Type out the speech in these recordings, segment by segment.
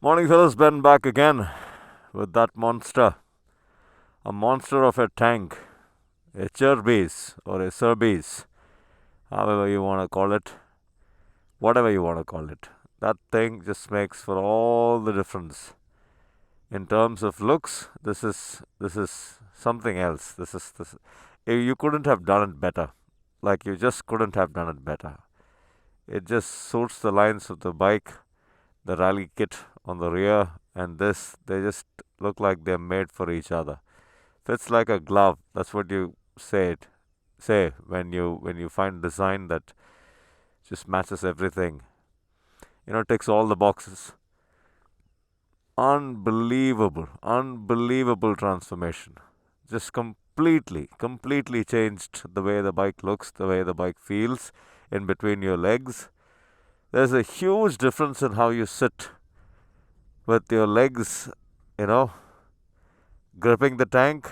Morning, fellas. Ben back again with that monster. A monster of a tank. Acerbis or Acerbis, however you want to call it. Whatever you want to call it. That thing just makes for all the difference. In terms of looks, this is something else. This. You couldn't have done it better. Like you just couldn't have done it better. It just suits the lines of the bike, the rally kit on the rear, and this. They just look like they're made for each other. Fits like a glove. That's what you say when you find design that just matches everything. Ticks all the boxes. Unbelievable transformation. Just completely changed the way the bike looks, the way the bike feels in between your legs. There's a huge difference in how you sit with your legs, you know, gripping the tank,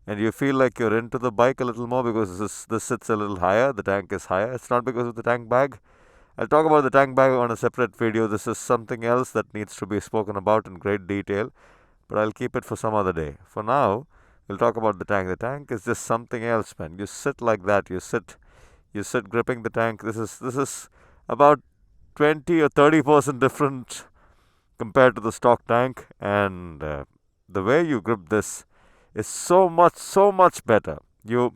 and you feel like you're into the bike a little more because this sits a little higher, the tank is higher. It's not because of the tank bag. I'll talk about the tank bag on a separate video. This is something else that needs to be spoken about in great detail, but I'll keep it for some other day. For now, we'll talk about the tank. The tank is just something else, man. You sit like that. You sit gripping the tank. This is about 20 or 30% different compared to the stock tank, and the way you grip this is so much better. You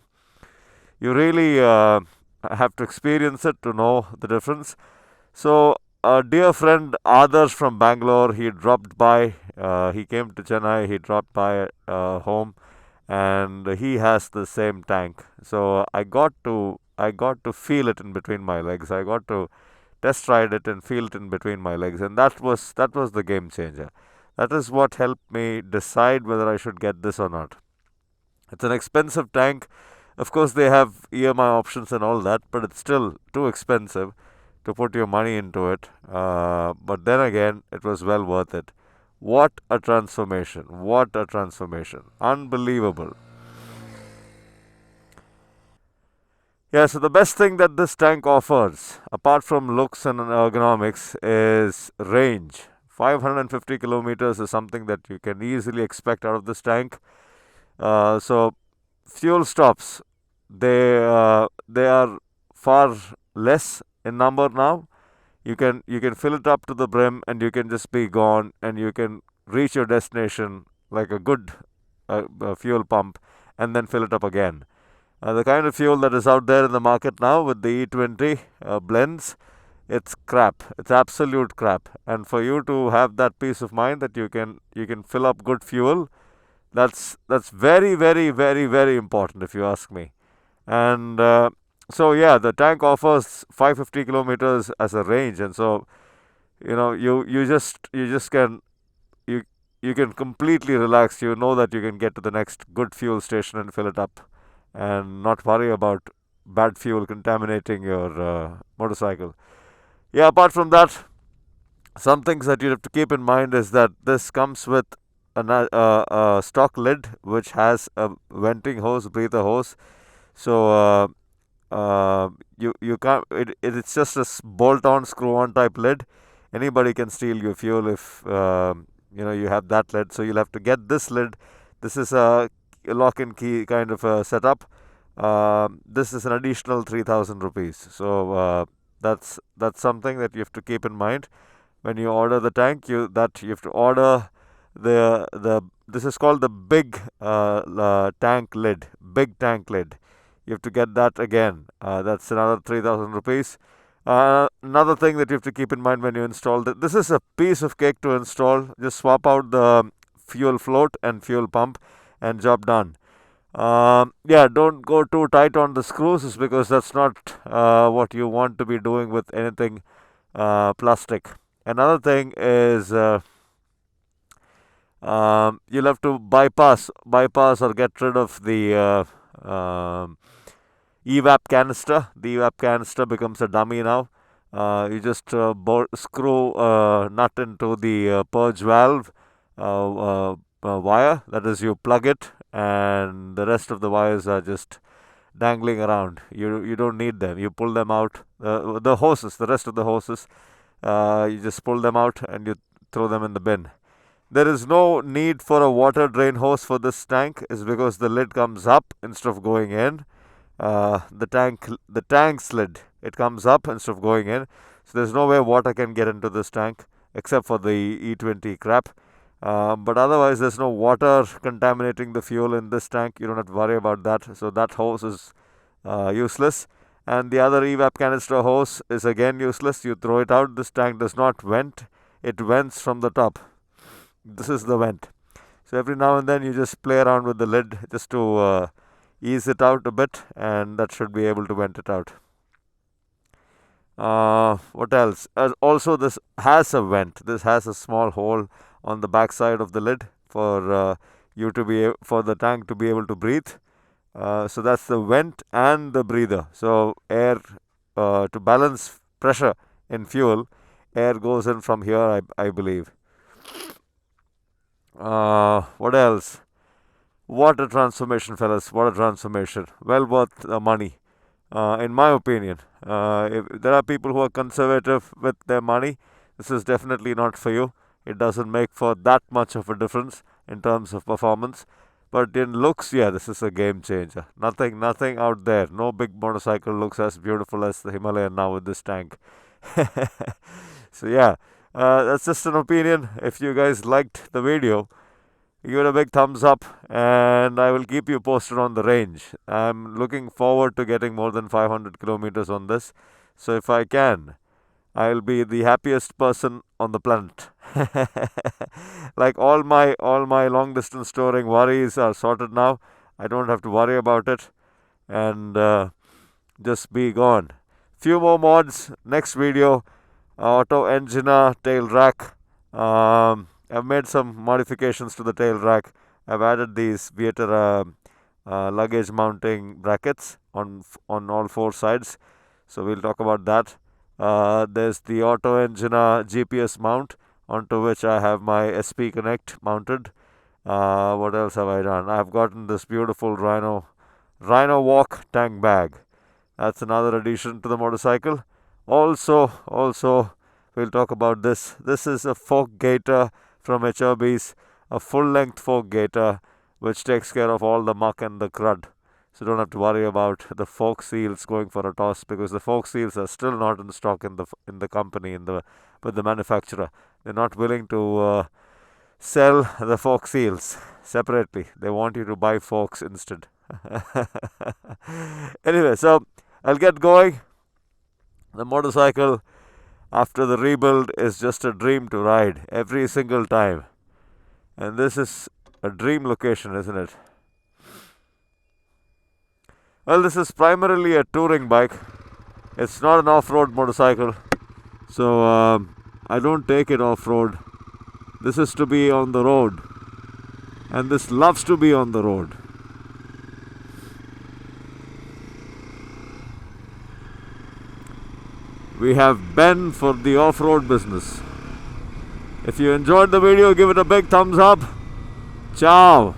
really have to experience it to know the difference. So a dear friend Adarsh from Bangalore, he dropped by. He came to Chennai. He dropped by home, and he has the same tank. So I got to feel it in between my legs. I got to test ride it and feel it in between my legs, and that was the game changer. That is what helped me decide whether I should get this or not. It's an expensive tank. Of course, they have EMI options and all that, but it's still too expensive to put your money into it. But then again, it was well worth it. What a transformation! What a transformation! Unbelievable. Yeah, so the best thing that this tank offers, apart from looks and ergonomics, is range. 550 kilometers is something that you can easily expect out of this tank. So fuel stops, they are far less in number now. You can fill it up to the brim and you can just be gone, and you can reach your destination like a good fuel pump, and then fill it up again. The kind of fuel that is out there in the market now with the E20 blends, it's crap. It's absolute crap. And for you to have that peace of mind that you can fill up good fuel, that's very important if you ask me. And so yeah, the tank offers 550 kilometers as a range, and so you just you you can completely relax. You know that you can get to the next good fuel station and fill it up, and not worry about bad fuel contaminating your motorcycle. Yeah, apart from that, some things that you have to keep in mind is that this comes with a stock lid which has a venting hose, breather hose. So you can't. It's just a bolt-on, screw-on type lid. Anybody can steal your fuel if you have that lid. So you'll have to get this lid. This is a lock and key kind of a setup. This is an additional 3,000 rupees. So that's something that you have to keep in mind when you order the tank. You have to order the this is called the big tank lid, big tank lid. You have to get that again. That's another 3,000 rupees. Another thing that you have to keep in mind when you install this is a piece of cake to install. Just swap out the fuel float and fuel pump, and job done. Yeah, don't go too tight on the screws, is because that's not what you want to be doing with anything plastic. Another thing is you'll have to bypass or get rid of the evap canister. The evap canister becomes a dummy now. You just screw nut into the purge valve wire. That is, you plug it, and the rest of the wires are just dangling around. You don't need them. You pull them out. The hoses, the rest of the hoses, you just pull them out and you throw them in the bin. There is no need for a water drain hose for this tank, is because the lid comes up instead of going in. The tank's lid, it comes up instead of going in, so there's no way water can get into this tank except for the E20 crap. But otherwise, there's no water contaminating the fuel in this tank. You don't have to worry about that. So that hose is useless. And the other evap canister hose is again useless. You throw it out. This tank does not vent. It vents from the top. This is the vent. So every now and then you just play around with the lid just to ease it out a bit, and that should be able to vent it out. What else? Also, this has a vent. This has a small hole on the back side of the lid for for the tank to be able to breathe. So that's the vent and the breather. So air to balance pressure in fuel, air goes in from here, I believe. What else? Water transformation, fellas. Water transformation. Well worth the money, in my opinion. If there are people who are conservative with their money, this is definitely not for you. It doesn't make for that much of a difference in terms of performance. But in looks, yeah, this is a game changer. Nothing out there. No big motorcycle looks as beautiful as the Himalayan now with this tank. So yeah, that's just an opinion. If you guys liked the video, give it a big thumbs up, and I will keep you posted on the range. I'm looking forward to getting more than 500 kilometers on this. So if I can, I'll be the happiest person on the planet. Like all my long distance touring worries are sorted now. I don't have to worry about it, and just be gone. Few more mods next video. Auto engine tail rack. I've made some modifications to the tail rack. I've added these Vietera luggage mounting brackets on all four sides. So we'll talk about that. There's the auto engine GPS mount, onto which I have my SP Connect mounted. What else have I done? I've gotten this beautiful Rhino Walk tank bag. That's another addition to the motorcycle. Also, we'll talk about this. This is a fork gaiter from Acerbis, a full-length fork gaiter, which takes care of all the muck and the crud. So don't have to worry about the fork seals going for a toss, because the fork seals are still not in stock in the company, with the manufacturer. They're not willing to sell the fork seals separately. They want you to buy forks instead. Anyway, so I'll get going. The motorcycle after the rebuild is just a dream to ride every single time. And this is a dream location, isn't it? Well, this is primarily a touring bike. It's not an off-road motorcycle. So I don't take it off-road. This is to be on the road. And this loves to be on the road. We have Ben for the off-road business. If you enjoyed the video, give it a big thumbs up. Ciao.